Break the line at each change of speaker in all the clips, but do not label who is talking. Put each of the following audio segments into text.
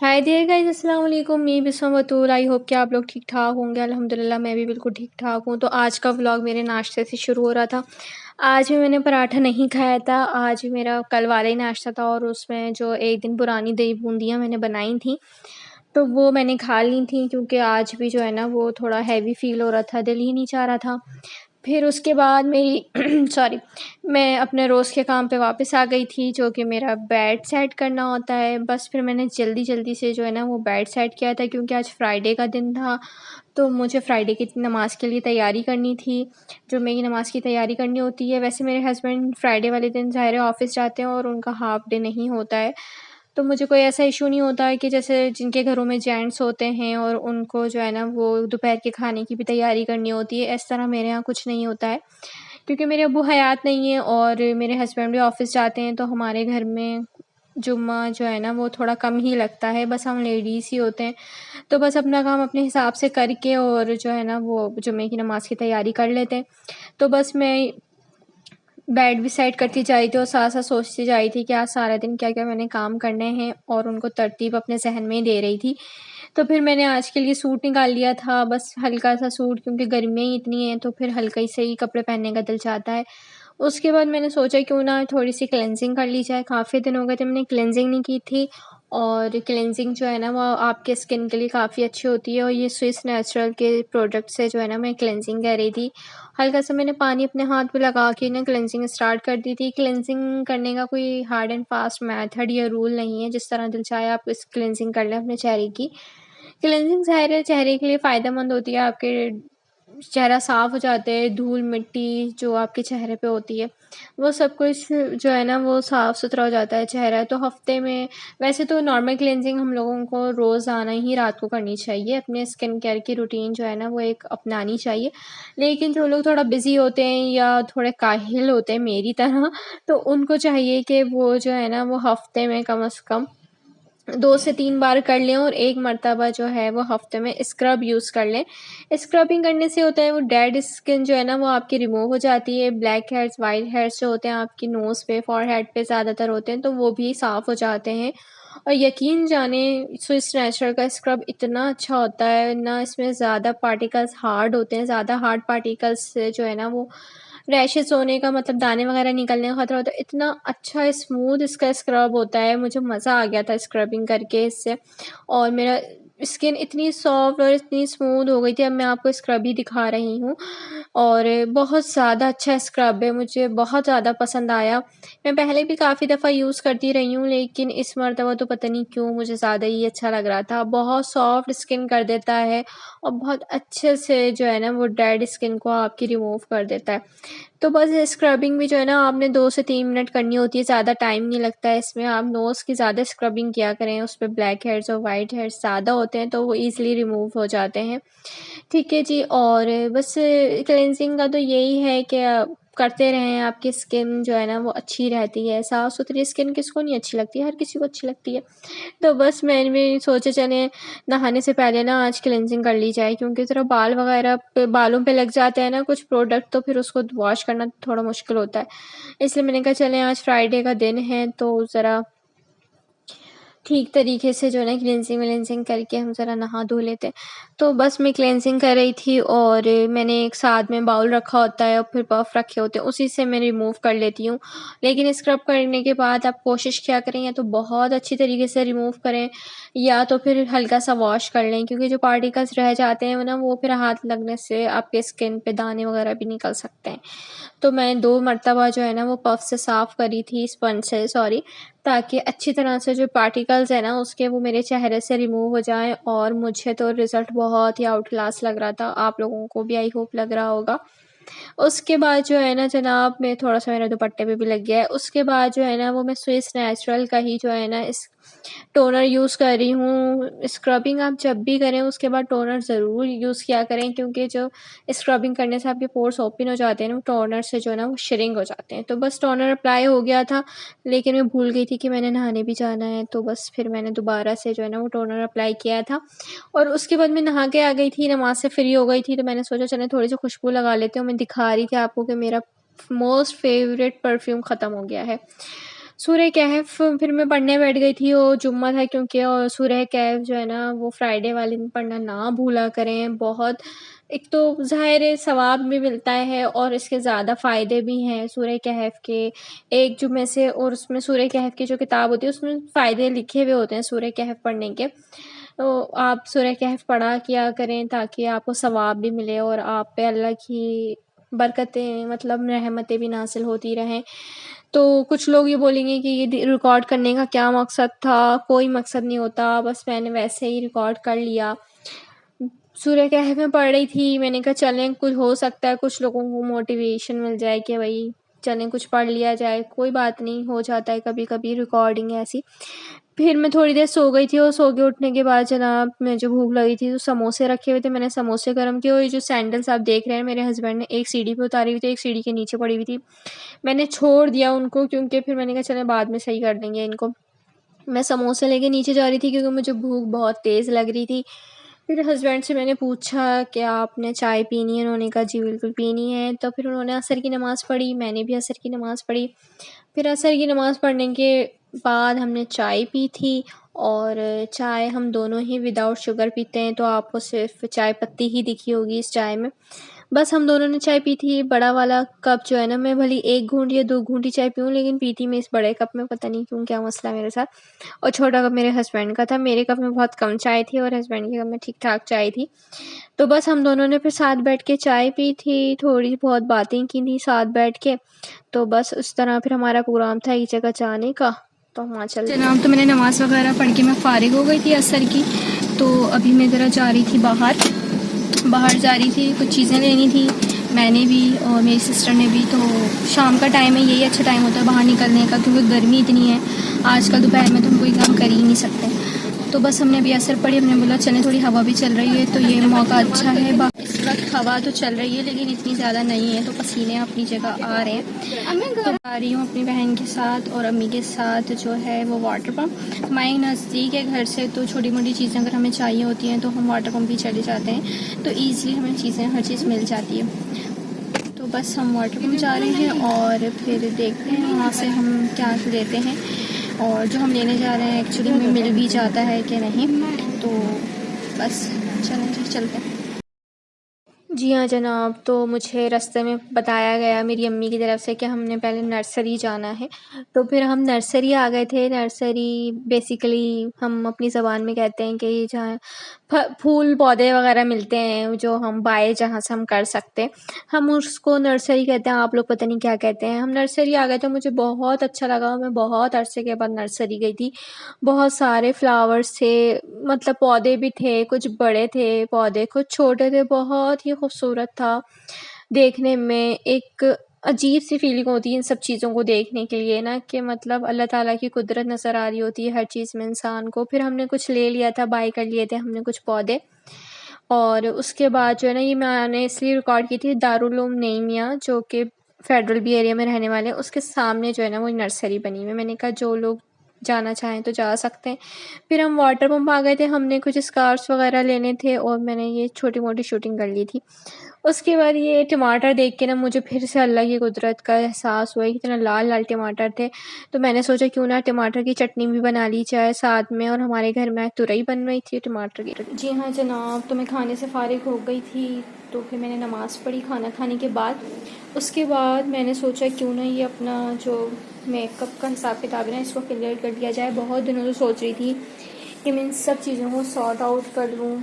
Hi there guys, अस्सलाम वालेकुम। मैं बिस्म बतूल। आई होप कि आप लोग ठीक ठाक होंगे। अल्हम्दुलिल्लाह मैं भी बिल्कुल ठीक ठाक हूँ। तो आज का व्लॉग मेरे नाश्ते से शुरू हो रहा था। आज भी मैंने पराठा नहीं खाया था। आज मेरा कल वाला ही नाश्ता था और उसमें जो एक दिन पुरानी दही बूंदियाँ मैंने बनाई थी तो वो मैंने खा ली थी, क्योंकि आज भी जो है ना वो थोड़ा हैवी फ़ील हो रहा था, दिल ही नहीं चाह रहा था। फिर उसके बाद मेरी सॉरी, मैं अपने रोज़ के काम पे वापस आ गई थी, जो कि मेरा बेड सेट करना होता है। बस फिर मैंने जल्दी-जल्दी से जो है ना वो बेड सेट किया था, क्योंकि आज फ्राइडे का दिन था, तो मुझे फ्राइडे की नमाज़ के लिए तैयारी करनी थी, जुम्मे की नमाज़ की तैयारी करनी होती है। वैसे मेरे हस्बैंड फ्राइडे वाले दिन ज़ाहिर है ऑफ़िस जाते हैं और उनका हाफ़ डे नहीं होता है, तो मुझे कोई ऐसा इशू नहीं होता है कि जैसे जिनके घरों में जेंट्स होते हैं और उनको जो है ना वो दोपहर के खाने की भी तैयारी करनी होती है। इस तरह मेरे यहाँ कुछ नहीं होता है, क्योंकि मेरे अब्बू हयात नहीं है और मेरे हस्बैंड भी ऑफ़िस जाते हैं, तो हमारे घर में जुम्मा जो है ना वो थोड़ा कम ही लगता है। बस हम लेडीज़ ही होते हैं, तो बस अपना काम अपने हिसाब से करके और जो है ना वो जुम्मे की नमाज़ की तैयारी कर लेते हैं। तो बस मैं बेड भी सेट करती जा रही थी और साथ-साथ सोचती जा रही थी कि आज सारा दिन क्या-क्या मैंने काम करने हैं और उनको तरतीब अपने ज़हन में ही दे रही थी। तो फिर मैंने आज के लिए सूट निकाल लिया था, बस हल्का-सा सूट, क्योंकि गर्मियाँ ही इतनी हैं तो फिर हल्का ही से ही कपड़े पहनने का दिल चाहता है। उसके बाद मैंने सोचा क्यों ना थोड़ी-सी क्लेंजिंग कर ली जाए, काफ़ी दिन हो गए थे मैंने क्लेंजिंग नहीं की थी और क्लेंजिंग जो है ना वो आपके स्किन के लिए काफ़ी अच्छी होती है और ये स्विस नेचुरल के प्रोडक्ट से जो है ना मैं क्लेंजिंग कर रही थी। हल्का-सा मैंने पानी अपने हाथ पे लगा के ना क्लेंजिंग स्टार्ट कर दी थी। क्लेंजिंग करने का कोई हार्ड एंड फास्ट मेथड या रूल नहीं है, जिस तरह दिल चाहे आप इस क्लेंजिंग कर लें अपने चेहरे की। क्लींजिंग ज़ाहिर है चेहरे के लिए फ़ायदेमंद होती है, आपके चेहरा साफ़ हो जाता है, धूल-मिट्टी जो आपके चेहरे पे होती है, वो सब कुछ जो है ना वो साफ़-सुथरा हो जाता है चेहरा। तो हफ़्ते में वैसे तो नॉर्मल क्लींजिंग हम लोगों को रोज़ाना ही रात को करनी चाहिए, अपने स्किन केयर की रूटीन जो है ना वो एक अपनानी चाहिए। लेकिन जो लोग थोड़ा बिज़ी होते हैं या थोड़े काहिल होते हैं मेरी तरह, तो उनको चाहिए कि वो जो है ना वो हफ़्ते में कम से कम 2 से 3 बार कर लें और 1 मर्तबा जो है वो हफ़्ते में स्क्रब यूज़ कर लें। स्क्रबिंग करने से होता है वो डेड स्किन जो है ना वो आपकी रिमूव हो जाती है, ब्लैक हेड्स, व्हाइट हेड्स जो होते हैं आपकी नोज़ पे, फ़ॉरहेड पे ज़्यादातर होते हैं, तो वो भी साफ़ हो जाते हैं। और यकीन जानें स्विस नेचुरल का स्क्रब इतना अच्छा होता है ना, इसमें ज़्यादा पार्टिकल्स हार्ड होते हैं, ज़्यादा हार्ड पार्टिकल्स से जो है ना वो रैशेज़ होने का मतलब दाने वगैरह निकलने का खतरा होता है। इतना अच्छा स्मूथ इसका स्क्रब होता है, मुझे मज़ा आ गया था स्क्रबिंग करके इससे और मेरा स्किन इतनी सॉफ्ट और इतनी स्मूथ हो गई थी। अब मैं आपको स्क्रब ही दिखा रही हूँ और बहुत ज़्यादा अच्छा स्क्रब है, मुझे बहुत ज़्यादा पसंद आया। मैं पहले भी काफ़ी दफ़ा यूज़ करती रही हूँ, लेकिन इस मर्तबा तो पता नहीं क्यों मुझे ज़्यादा ही अच्छा लग रहा था। बहुत सॉफ्ट स्किन कर देता है और बहुत अच्छे से जो है ना वो डेड स्किन को आपकी रिमूव कर देता है। तो बस स्क्रबिंग भी जो है ना आपने 2 से 3 मिनट करनी होती है, ज़्यादा टाइम नहीं लगता है इसमें। आप नोज़ की ज़्यादा स्क्रबिंग किया करें, उसपे ब्लैक हेड्स और व्हाइट हेड्स ज़्यादा होते हैं तो वो ईज़िली रिमूव हो जाते हैं। ठीक है जी, और बस क्लींजिंग का तो यही है कि करते रहें, आपकी स्किन जो है ना वो अच्छी रहती है। साफ़-सुथरी स्किन किसको नहीं अच्छी लगती है, हर किसी को अच्छी लगती है। तो बस मैंने भी सोचा चलें नहाने से पहले ना आज क्लींजिंग कर ली जाए, क्योंकि ज़रा बाल वगैरह पे बालों पे लग जाते हैं ना कुछ प्रोडक्ट, तो फिर उसको वॉश करना थोड़ा मुश्किल होता है। इसलिए मैंने कहा चलें आज फ्राइडे का दिन है तो ज़रा ठीक तरीके से जो है ना क्लींजिंग-विलींजिंग करके हम ज़रा नहा धो लेते हैं। तो बस मैं क्लींजिंग कर रही थी और मैंने एक साथ में बाउल रखा होता है और फिर पफ रखे होते हैं, उसी से मैं रिमूव कर लेती हूँ। लेकिन स्क्रब करने के बाद आप कोशिश किया करें या तो बहुत अच्छी तरीके से रिमूव करें या तो फिर हल्का-सा वॉश कर लें, क्योंकि जो पार्टिकल्स रह जाते हैं ना वो फिर हाथ लगने से आपके स्किन पे दाने वगैरह भी निकल सकते हैं। तो मैं 2 मर्तबा जो है ना वो पफ से साफ़ करी थी, स्पंज से सॉरी, ताकि अच्छी तरह से जो पार्टिकल्स हैं ना उसके वो मेरे चेहरे से रिमूव हो जाएँ और मुझे तो रिज़ल्ट बहुत ही आउट क्लास लग रहा था। आप लोगों को भी आई होप लग रहा होगा। उसके बाद जो है ना जनाब, मैं थोड़ा-सा मेरे दुपट्टे पे भी लग गया है। उसके बाद जो है ना वो मैं स्विस नेचुरल का ही जो है ना इस टोनर यूज़ कर रही हूँ। स्क्रबिंग आप जब भी करें उसके बाद टोनर ज़रूर यूज़ किया करें, क्योंकि जो स्क्रबिंग करने से आपके पोर्स ओपन हो जाते हैं ना, टोनर से जो है ना वो श्रिंक हो जाते हैं। तो बस टोनर अप्लाई हो गया था, लेकिन मैं भूल गई थी कि मैंने नहाने भी जाना है, तो बस फिर मैंने दोबारा से जो है ना वो टोनर अप्लाई किया था और उसके बाद मैं नहा के आ गई थी, नमाज़ से फ्री हो गई थी, तो मैंने सोचा चलें थोड़ी-सी खुशबू लगा लेती हूँ। मैं दिखा रही थी आपको कि मेरा मोस्ट फेवरेट परफ्यूम ख़त्म हो गया है। सूरह कहफ फिर मैं पढ़ने बैठ गई थी, वो जुम्मा था क्योंकि, और सूरह कहफ जो है ना वो फ्राइडे वाले दिन पढ़ना ना भूला करें। बहुत, एक तो ज़ाहिर है सवाब भी मिलता है और इसके ज़्यादा फ़ायदे भी हैं सूरह कहफ के। एक जुम्मे से, और उसमें सूरह कहफ की जो किताब होती है उसमें फ़ायदे लिखे हुए होते हैं सूरह कहफ पढ़ने के। तो आप सूरह कहफ पढ़ा किया करें ताकि आपको सवाब भी मिले और आप पे अल्लाह की बरकतें, मतलब रहमतें भी नाज़िल होती रहें। तो कुछ लोग ये बोलेंगे कि ये रिकॉर्ड करने का क्या मकसद था? कोई मकसद नहीं होता, बस मैंने वैसे ही रिकॉर्ड कर लिया। सूरह कहफ में पढ़ रही थी, मैंने कहा चलें, कुछ हो सकता है कुछ लोगों को मोटिवेशन मिल जाए कि भाई चलें कुछ पढ़ लिया जाए, कोई बात नहीं, हो जाता है कभी-कभी रिकॉर्डिंग ऐसी। फिर मैं थोड़ी देर सो गई थी और सो के उठने के बाद जनाब मुझे भूख लगी थी तो समोसे रखे हुए थे, मैंने समोसे गरम किए और ये जो सैंडल्स आप देख रहे हैं मेरे हस्बैंड ने एक सीढ़ी पे उतारी हुई थी, एक सीढ़ी के नीचे पड़ी हुई थी। मैंने छोड़ दिया उनको क्योंकि फिर मैंने कहा चलें बाद में सही कर देंगे इनको। मैं समोसे लेके नीचे जा रही थी क्योंकि मुझे भूख बहुत तेज़ लग रही थी। फिर हस्बैंड से मैंने पूछा कि आपने चाय पीनी है? उन्होंने कहा जी बिल्कुल पीनी है। तो फिर उन्होंने असर की नमाज़ पढ़ी, मैंने भी असर की नमाज़ पढ़ी। फिर असर की नमाज़ पढ़ने के बाद हमने चाय पी थी, और चाय हम दोनों ही विदाउट शुगर पीते हैं, तो आपको सिर्फ़ चाय पत्ती ही दिखी होगी इस चाय में। बस हम दोनों ने चाय पी थी। बड़ा वाला कप जो है ना, मैं भले 1 घूँट या 2 घूँट ही चाय पीऊँ लेकिन पी थी मैं इस बड़े कप में, पता नहीं क्यों, क्या मसला मेरे साथ। और छोटा कप मेरे हस्बैंड का था। मेरे कप में बहुत कम चाय थी और हस्बैंड के कप में ठीक-ठाक चाय थी। तो बस हम दोनों ने फिर साथ बैठ के चाय पी थी, थोड़ी बहुत बातें की थी साथ बैठ के। तो बस उस तरह फिर हमारा प्रोग्राम था एक जगह जाने का, तो वहाँ चलते जनाब। तो मैंने नमाज़ वगैरह पढ़ के मैं फ़ारिग हो गई थी असर की। तो अभी मैं ज़रा जा रही थी बाहर जा रही थी, कुछ चीज़ें लेनी थी, मैंने भी और मेरी सिस्टर ने भी। तो शाम का टाइम है, यही अच्छा टाइम होता है बाहर निकलने का क्योंकि गर्मी इतनी है आजकल, दोपहर में तो हम कोई काम कर ही नहीं सकते। तो बस हमने अभी असर पढ़ी, हमने बोला चलें, थोड़ी हवा भी चल रही है तो ये मौका अच्छा है। इस वक्त हवा तो चल रही है लेकिन इतनी ज़्यादा नहीं है, तो पसीने अपनी जगह आ रहे हैं। मैं घर आ रही हूँ अपनी बहन के साथ और अम्मी के साथ, जो है वो वाटर पम्प हमारे नज़दीक है घर से। तो छोटी मोटी चीज़ें अगर हमें चाहिए होती हैं तो हम वाटर पम्प भी चले जाते हैं, तो ईज़िली हमें चीज़ें, हर चीज़ मिल जाती है। तो बस हम वाटर पम्प जा रहे हैं और फिर देखते हैं वहाँ से हम क्या लेते हैं, और जो हम लेने जा रहे हैं एक्चुअली हमें मिल भी जाता है कि नहीं। तो बस चलें जी, चलते हैं। जी हाँ जनाब, तो मुझे रास्ते में बताया गया मेरी अम्मी की तरफ से कि हमने पहले नर्सरी जाना है। तो फिर हम नर्सरी आ गए थे। नर्सरी बेसिकली हम अपनी ज़बान में कहते हैं कि जहाँ फूल पौधे वगैरह मिलते हैं, जो हम बाय जहाँ से हम कर सकते हैं, हम उसको नर्सरी कहते हैं। आप लोग पता नहीं क्या कहते हैं। हम नर्सरी आ गए तो मुझे बहुत अच्छा लगा। मैं बहुत अरसे के बाद नर्सरी गई थी। बहुत सारे फ्लावर्स थे, मतलब पौधे भी थे, कुछ बड़े थे पौधे, कुछ छोटे थे। बहुत ही खूबसूरत था देखने में। एक अजीब सी फीलिंग होती है इन सब चीज़ों को देखने के लिए ना, कि मतलब अल्लाह ताला की कुदरत नज़र आ रही होती है हर चीज़ में इंसान को। फिर हमने कुछ ले लिया था, बाय कर लिए थे हमने कुछ पौधे। और उसके बाद जो है ना, ये मैंने इसलिए रिकॉर्ड की थी, दारुल उलूम नईमिया जो कि फेडरल बी एरिया में रहने वाले हैं, उसके सामने जो है ना वो नर्सरी बनी हुई है। मैंने कहा जो लोग जाना चाहें तो जा सकते हैं। फिर हम वाटर पम्प आ गए थे, हमने कुछ स्कार्फ्स वगैरह लेने थे और मैंने ये छोटी मोटी शूटिंग कर ली थी। उसके बाद ये टमाटर देख के ना मुझे फिर से अल्लाह की कुदरत का एहसास हुआ कि इतना लाल लाल टमाटर थे। तो मैंने सोचा क्यों ना टमाटर की चटनी भी बना ली जाए साथ में, और हमारे घर में तुरई बन रही थी टमाटर की। जी हाँ जनाब, तो मैं खाने से फ़ारिग हो गई थी, तो फिर मैंने नमाज़ पढ़ी खाना खाने के बाद। उसके बाद मैंने सोचा क्यों ना ये अपना जो मेकअप का हिसाब किताब है ना, इसको क्लियर कर लिया जाए। बहुत दिनों से सोच रही थी कि मैं इन सब चीज़ों को सॉर्ट आउट कर लूँ।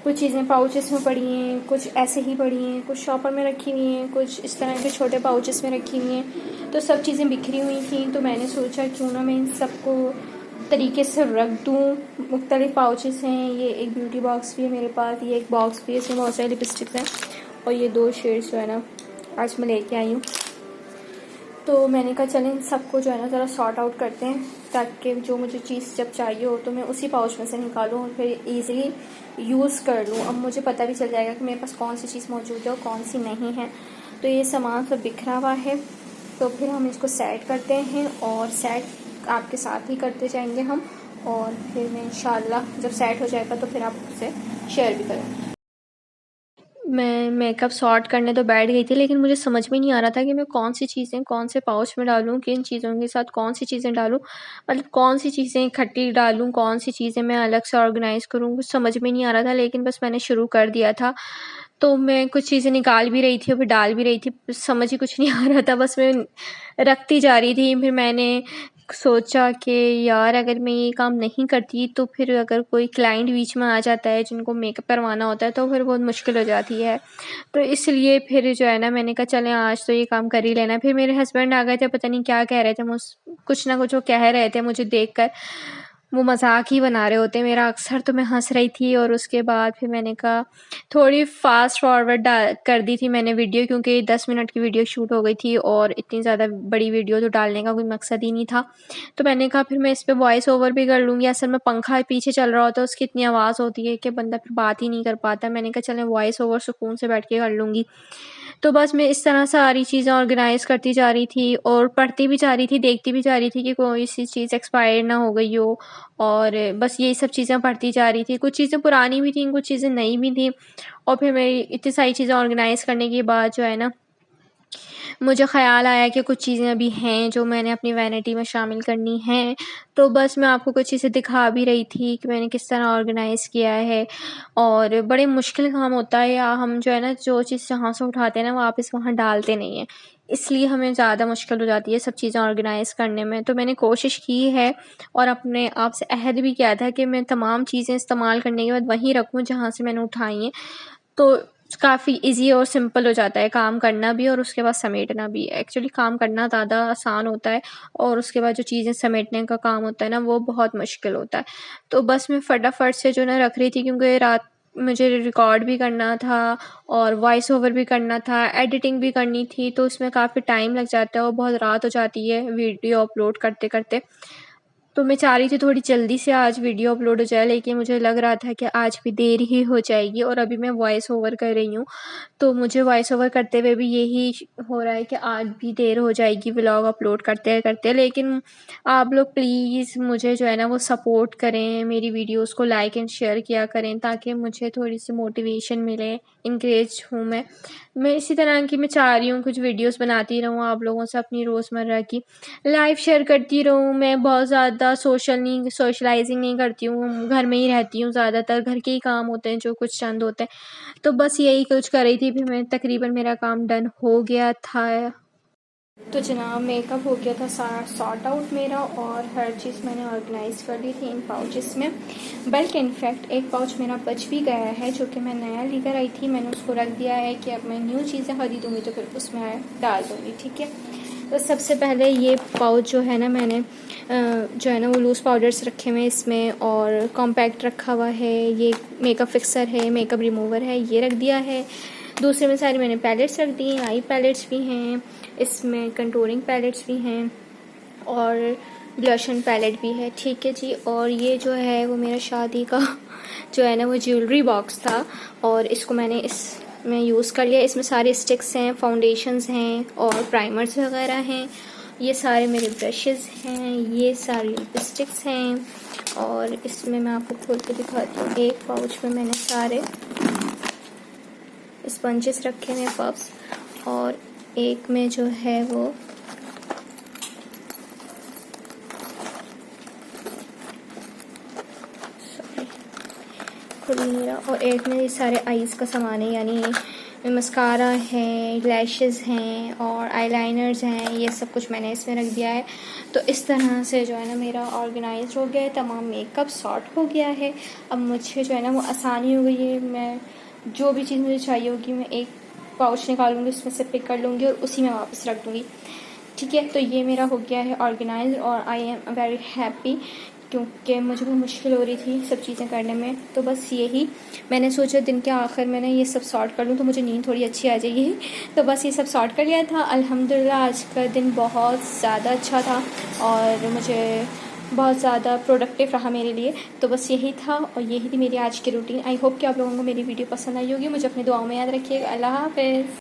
कुछ चीज़ें पाउचेस में पड़ी हैं, कुछ ऐसे ही पड़ी हैं, कुछ शॉपर में रखी हुई हैं, कुछ इस तरह के छोटे पाउचेस में रखी हुई हैं। तो सब चीज़ें बिखरी हुई थी, तो मैंने सोचा क्यों ना मैं इन सबको तरीके से रख दूँ। मुख्तलिफ पाउचेस हैं, ये एक ब्यूटी बॉक्स भी है मेरे पास, ये एक बॉक्स भी है, इसमें बहुत सारी लिपस्टिक्स हैं, और ये 2 शेड्स जो है ना आज मैं लेके आई हूँ। तो मैंने कहा चलें इन सबको जो है ना ज़रा सॉर्ट आउट करते हैं, ताकि जो मुझे चीज़ जब चाहिए हो तो मैं उसी पाउच में से निकालूँ और फिर ईज़िली यूज़ कर लूँ। अब मुझे पता भी चल जाएगा कि मेरे पास कौन सी चीज़ मौजूद है और कौन सी नहीं है। तो ये सामान सब बिखरा हुआ है, तो फिर हम इसको सेट करते हैं और सेट आपके साथ ही करते जाएंगे हम, और फिर मैं इंशाल्लाह जब सेट हो जाएगा तो फिर आपसे शेयर भी करूँगी। मैं मेकअप सॉर्ट करने तो बैठ गई थी, लेकिन मुझे समझ में नहीं आ रहा था कि मैं कौन-सी चीज़ें कौन से पाउच में डालूँ, किन चीज़ों के साथ कौन-सी चीज़ें डालूँ। मतलब कौन-सी चीज़ें इकट्ठी डालूँ, कौन-सी चीज़ें मैं अलग से ऑर्गनाइज़ करूँ, कुछ समझ में नहीं आ रहा था, लेकिन बस मैंने शुरू कर दिया था। तो मैं कुछ चीज़ें निकाल भी रही थी और फिर डाल भी रही थी, समझ ही कुछ नहीं आ रहा था, बस मैं रखती जा रही थी। फिर मैंने सोचा कि यार अगर मैं ये काम नहीं करती तो फिर अगर कोई क्लाइंट बीच में आ जाता है जिनको मेकअप करवाना होता है तो फिर बहुत मुश्किल हो जाती है। तो इसलिए फिर जो है ना मैंने कहा चलें आज तो ये काम कर ही लेना है। फिर मेरे हस्बैंड आ गए थे, पता नहीं क्या कह रहे थे कुछ ना कुछ वो कह रहे थे मुझे देखकर। वो मज़ाक ही बना रहे होते मेरा अक्सर, तो मैं हँस रही थी और उसके बाद फिर मैंने कहा थोड़ी फ़ास्ट फॉरवर्ड कर दी थी मैंने वीडियो, क्योंकि 10 मिनट की वीडियो शूट हो गई थी और इतनी ज़्यादा बड़ी वीडियो तो डालने का कोई मकसद ही नहीं था। तो मैंने कहा फिर मैं इस पे वॉइस ओवर भी कर लूँगी। असल में पंखा पीछे चल रहा होता है, उसकी इतनी आवाज़ होती है कि बंदा फिर बात ही नहीं कर पाता। मैंने कहा चलें वॉइस ओवर सुकून से बैठ के कर लूँगी। तो बस मैं इस तरह सारी चीज़ें ऑर्गेनाइज़ करती जा रही थी और पढ़ती भी जा रही थी, देखती भी जा रही थी कि कोई सी चीज़ एक्सपायर ना हो गई हो, और बस यही सब चीज़ें पढ़ती जा रही थी। कुछ चीज़ें पुरानी भी थीं, कुछ चीज़ें नई भी थीं, और फिर मेरी इतनी सारी चीज़ें ऑर्गेनाइज़ करने के बाद जो है ना मुझे ख़्याल आया कि कुछ चीज़ें अभी हैं जो मैंने अपनी वैनिटी में शामिल करनी हैं। तो बस मैं आपको कुछ चीज़ें दिखा भी रही थी कि मैंने किस तरह ऑर्गेनाइज़ किया है। और बड़े मुश्किल काम होता है, या हम जो है ना जो चीज़ जहाँ से उठाते हैं ना वापस वहाँ डालते नहीं हैं। इसलिए हमें ज़्यादा मुश्किल हो जाती है सब चीज़ें ऑर्गेनाइज़ करने में। तो मैंने कोशिश की है और अपने आप से अहद भी किया था कि मैं तमाम चीज़ें इस्तेमाल करने के बाद वहीं रखूँ जहाँ से मैंने उठाई हैं। तो काफ़ी ईज़ी और सिंपल हो जाता है काम करना भी और उसके बाद समेटना भी। एक्चुअली काम करना ज़्यादा आसान होता है और उसके बाद जो चीज़ें समेटने का काम होता है ना वो बहुत मुश्किल होता है। तो बस मैं फटाफट से जो है ना रख रही थी, क्योंकि रात मुझे रिकॉर्ड भी करना था और वॉइस ओवर भी करना था, एडिटिंग भी करनी थी, तो उसमें काफ़ी टाइम लग जाता है और बहुत रात हो जाती है वीडियो अपलोड करते-करते। तो मैं चाह रही थी थोड़ी जल्दी से आज वीडियो अपलोड हो जाए, लेकिन मुझे लग रहा था कि आज भी देर ही हो जाएगी और अभी मैं वॉइस ओवर कर रही हूँ। तो मुझे वॉइस ओवर करते हुए भी यही हो रहा है कि आज भी देर हो जाएगी व्लॉग अपलोड करते-करते। लेकिन आप लोग प्लीज़ मुझे जो है ना वो सपोर्ट करें, मेरी वीडियोज़ को लाइक एंड शेयर किया करें ताकि मुझे थोड़ी-सी मोटिवेशन मिले, एनकरेज हूँ मैं इसी तरह की मैं चाह रही हूँ कुछ वीडियोज़ बनाती रहूँ आप लोगों से अपनी रोज़मर्रा की लाइफ़ शेयर करती रहूँ। मैं बहुत ज़्यादा सोशलाइज़िंग नहीं करती हूँ, घर में ही रहती हूँ ज़्यादातर, घर के ही काम होते हैं जो कुछ चंद होते हैं। तो बस यही कुछ कर रही थी, फिर मैं तकरीबन मेरा काम डन हो गया था। तो जनाब मेकअप हो गया था सारा सॉर्ट आउट मेरा, और हर चीज़ मैंने ऑर्गेनाइज़ कर ली थी इन पाउचेस में। बल्कि इनफैक्ट एक पाउच मेरा बच भी गया है जो कि मैं नया लेकर आई थी। मैंने उसको रख दिया है कि अब मैं न्यू चीज़ें खरीदूँगी तो फिर उसमें डाल दूँगी, ठीक है। तो सबसे पहले ये पाउच जो है ना मैंने जो है ना वो लूज़ पाउडर्स रखे हुए हैं इसमें, और कॉम्पैक्ट रखा हुआ है, ये मेकअप फिक्सर है, मेकअप रिमूवर है, ये रख दिया है। दूसरे में सारी मैंने पैलेट्स रख दी हैं, आई पैलेट्स भी हैं, इसमें कंटूरिंग पैलेट्स भी हैं और ब्लशन पैलेट भी है, ठीक है जी। और ये जो है वो मेरा शादी का जो है ना वो ज्वेलरी बॉक्स था और इसको मैंने इसमें यूज़ कर लिया। इसमें सारे स्टिक्स हैं, फाउंडेशंस हैं और प्राइमर्स वगैरह हैं। ये सारे मेरे ब्रशेज़ हैं, ये सारी लिपस्टिक्स हैं, और इसमें मैं आपको खोल के दिखाती हूँ। एक पाउच में मैंने सारे स्पंजेस रखे हैं, पफ्स, और एक में जो है वो खुल नहीं रहा, और एक में ये सारे आईज़ का सामान है, यानी मस्कारा है, लैशेज़ हैं और आईलाइनर्स हैं, ये सब कुछ मैंने इसमें रख दिया है। तो इस तरह से जो है ना मेरा ऑर्गेनाइज हो गया है, तमाम मेकअप सॉर्ट हो गया है। अब मुझे जो है ना वो आसानी हो गई है, मैं जो भी चीज़ मुझे चाहिए होगी मैं एक पाउच निकालूंगी, उसमें से पिक कर लूँगी और उसी में वापस रख दूँगी, ठीक है। तो ये मेरा हो गया है ऑर्गेनाइज और आई एम वेरी हैप्पी, क्योंकि मुझे बहुत मुश्किल हो रही थी सब चीज़ें करने में। तो बस यही मैंने सोचा दिन के आखिर में ना ये सब सॉर्ट कर लूँ तो मुझे नींद थोड़ी अच्छी आ जाएगी। तो बस ये सब सॉर्ट कर लिया था। अल्हम्दुलिल्लाह आज का दिन बहुत ज़्यादा अच्छा था और मुझे बहुत ज़्यादा प्रोडक्टिव रहा मेरे लिए। तो बस यही था और यही थी मेरी आज की रूटीन। आई होप कि आप लोगों को मेरी वीडियो पसंद आई होगी। मुझे अपनी दुआओं में याद रखिएगा। अल्लाह हाफ़िज़।